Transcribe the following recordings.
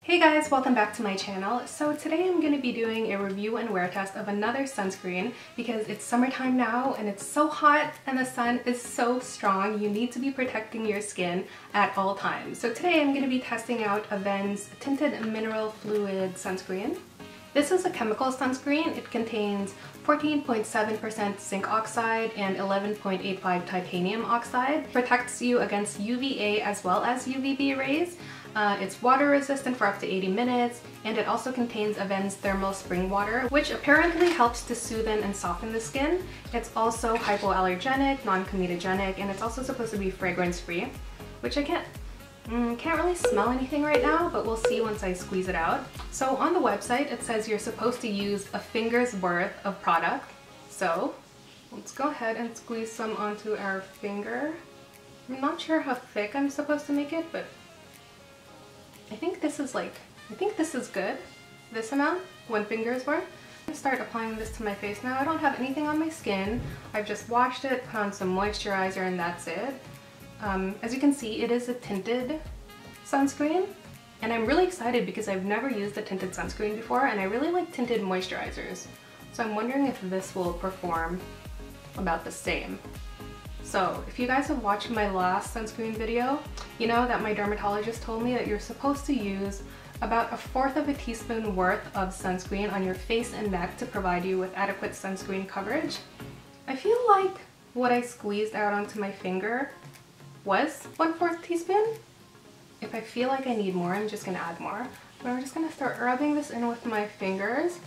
Hey guys, welcome back to my channel. So today I'm going to be doing a review and wear test of another sunscreen because it's summertime now and it's so hot and the sun is so strong. You need to be protecting your skin at all times. So today I'm going to be testing out Avene's Tinted Mineral Fluid Sunscreen. This is a chemical sunscreen. It contains 14.7% zinc oxide and 11.85 titanium oxide. Protects you against UVA as well as UVB rays. It's water resistant for up to 80 minutes, and it also contains Avene's thermal spring water, which apparently helps to soothe and soften the skin. It's also hypoallergenic, non-comedogenic, and it's also supposed to be fragrance-free, which I can't really smell anything right now, but we'll see once I squeeze it out. So on the website, it says you're supposed to use a finger's worth of product. So let's go ahead and squeeze some onto our finger. I'm not sure how thick I'm supposed to make it, but I think this is good. This amount, 1 finger's worth. I'm gonna start applying this to my face now. I don't have anything on my skin. I've just washed it, put on some moisturizer, and that's it. As you can see, it is a tinted sunscreen, and I'm really excited because I've never used a tinted sunscreen before, and I really like tinted moisturizers. So I'm wondering if this will perform about the same. So if you guys have watched my last sunscreen video, you know that my dermatologist told me that you're supposed to use about 1/4 of a teaspoon worth of sunscreen on your face and neck to provide you with adequate sunscreen coverage. I feel like what I squeezed out onto my finger was 1/4 teaspoon. If I feel like I need more, I'm just gonna add more. But I'm just gonna start rubbing this in with my fingers.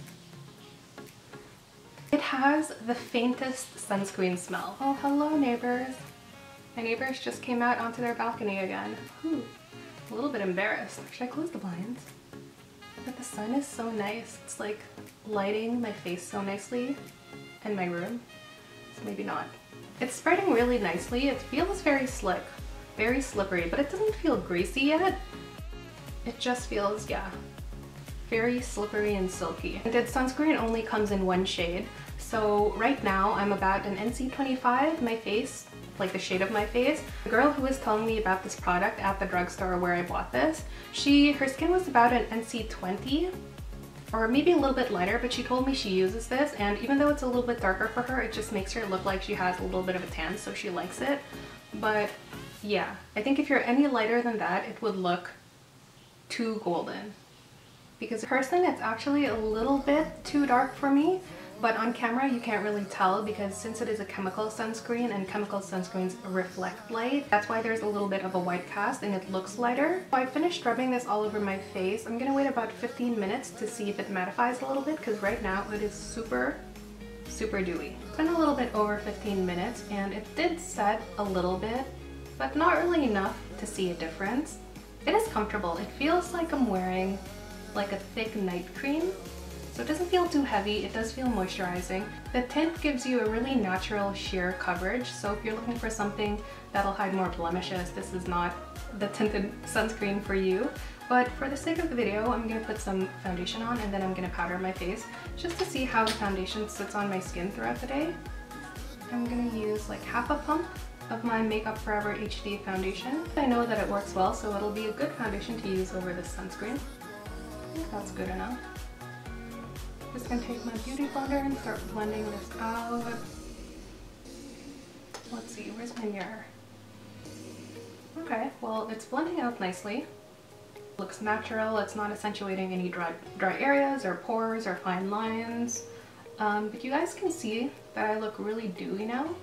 It has the faintest sunscreen smell. Oh, hello neighbors. My neighbors just came out onto their balcony again. Ooh, a little bit embarrassed. Should I close the blinds? But the sun is so nice. It's like lighting my face so nicely and my room. So maybe not. It's spreading really nicely. It feels very slick, very slippery, but it doesn't feel greasy yet. It just feels, yeah, very slippery and silky. Tinted sunscreen only comes in 1 shade. So right now I'm about an NC25, my face, like the shade of my face. The girl who was telling me about this product at the drugstore where I bought this, her skin was about an NC20 or maybe a little bit lighter, but she told me she uses this, and even though it's a little bit darker for her, it just makes her look like she has a little bit of a tan, so she likes it. But yeah, I think if you're any lighter than that, it would look too golden. Because in person, it's actually a little bit too dark for me, but on camera you can't really tell because since it is a chemical sunscreen and chemical sunscreens reflect light, that's why there's a little bit of a white cast and it looks lighter. So I finished rubbing this all over my face. I'm gonna wait about 15 minutes to see if it mattifies a little bit because right now it is super dewy. It's been a little bit over 15 minutes and it did set a little bit, but not really enough to see a difference. It is comfortable. It feels like I'm wearing like a thick night cream. So it doesn't feel too heavy, it does feel moisturizing. The tint gives you a really natural sheer coverage, so if you're looking for something that'll hide more blemishes, this is not the tinted sunscreen for you. But for the sake of the video, I'm going to put some foundation on and then I'm going to powder my face just to see how the foundation sits on my skin throughout the day. I'm going to use like 1/2 pump of my Makeup Forever HD foundation. I know that it works well, so it'll be a good foundation to use over this sunscreen. I think that's good enough. Just gonna take my beauty blender and start blending this out. Let's see, where's my mirror? Okay, well it's blending out nicely. Looks natural, it's not accentuating any dry areas or pores or fine lines. But you guys can see that I look really dewy now.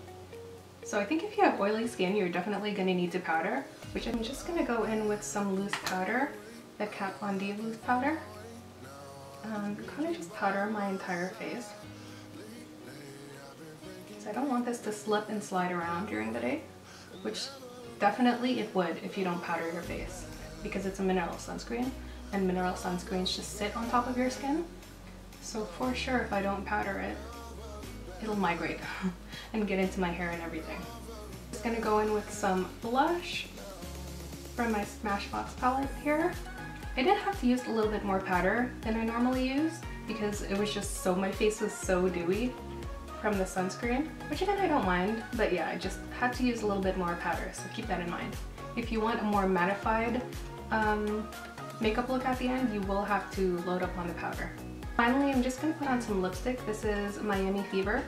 So I think if you have oily skin, you're definitely gonna need to powder, which I'm just gonna go in with some loose powder, the Kat Von D loose powder. Kind of just powder my entire face. So I don't want this to slip and slide around during the day, which definitely it would if you don't powder your face, because it's a mineral sunscreen, and mineral sunscreens just sit on top of your skin. So for sure, if I don't powder it, it'll migrate and get into my hair and everything. Just gonna go in with some blush from my Smashbox palette here. I did have to use a little bit more powder than I normally use because it was just my face was so dewy from the sunscreen, which again I don't mind, but yeah, I just had to use a little bit more powder, so keep that in mind. If you want a more mattified makeup look at the end, you will have to load up on the powder. Finally, I'm just going to put on some lipstick. This is Miami Fever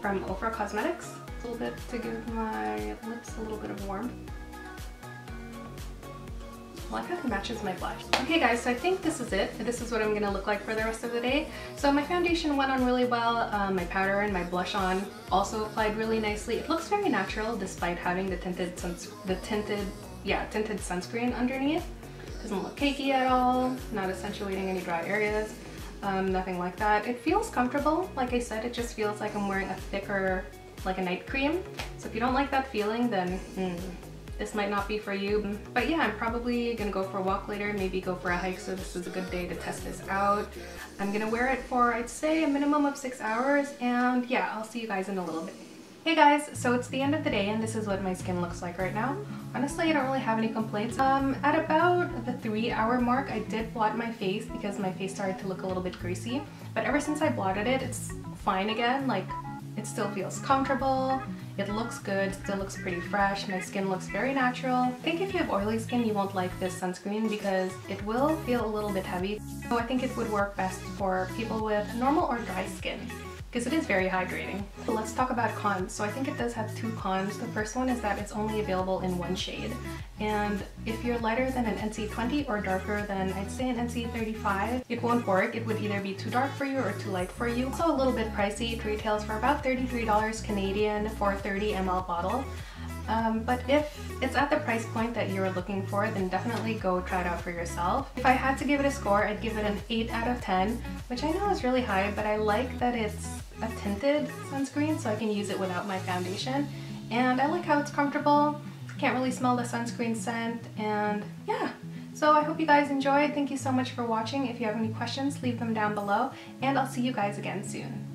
from Ofra Cosmetics. A little bit to give my lips a little bit of warmth. I like how it matches my blush. Okay guys, so I think this is it. This is what I'm gonna look like for the rest of the day. So my foundation went on really well. My powder and my blush on also applied really nicely. It looks very natural despite having the tinted sunscreen underneath. Doesn't look cakey at all, not accentuating any dry areas, nothing like that. It feels comfortable. Like I said, it just feels like I'm wearing a thicker, like a night cream. So if you don't like that feeling, then this might not be for you. But yeah, I'm probably gonna go for a walk later, maybe go for a hike, so this is a good day to test this out. I'm gonna wear it for, I'd say, a minimum of 6 hours, and yeah, I'll see you guys in a little bit. Hey guys, so it's the end of the day and this is what my skin looks like right now. Honestly, I don't really have any complaints. At about the 3-hour mark, I did blot my face because my face started to look a little bit greasy. But ever since I blotted it, it's fine again. Like, it still feels comfortable, it looks good, still looks pretty fresh, my skin looks very natural. I think if you have oily skin, you won't like this sunscreen because it will feel a little bit heavy. So I think it would work best for people with normal or dry skin, because it is very hydrating. So let's talk about cons. So I think it does have 2 cons. The first one is that it's only available in 1 shade. And if you're lighter than an NC20 or darker than, I'd say, an NC35, it won't work. It would either be too dark for you or too light for you. Also a little bit pricey. It retails for about $33 Canadian for a 30 ml bottle. But if it's at the price point that you're looking for, then definitely go try it out for yourself. If I had to give it a score, I'd give it an 8 out of 10, which I know is really high, but I like that it's a tinted sunscreen so I can use it without my foundation. And I like how it's comfortable. Can't really smell the sunscreen scent, and yeah. So I hope you guys enjoyed. Thank you so much for watching. If you have any questions, leave them down below, and I'll see you guys again soon.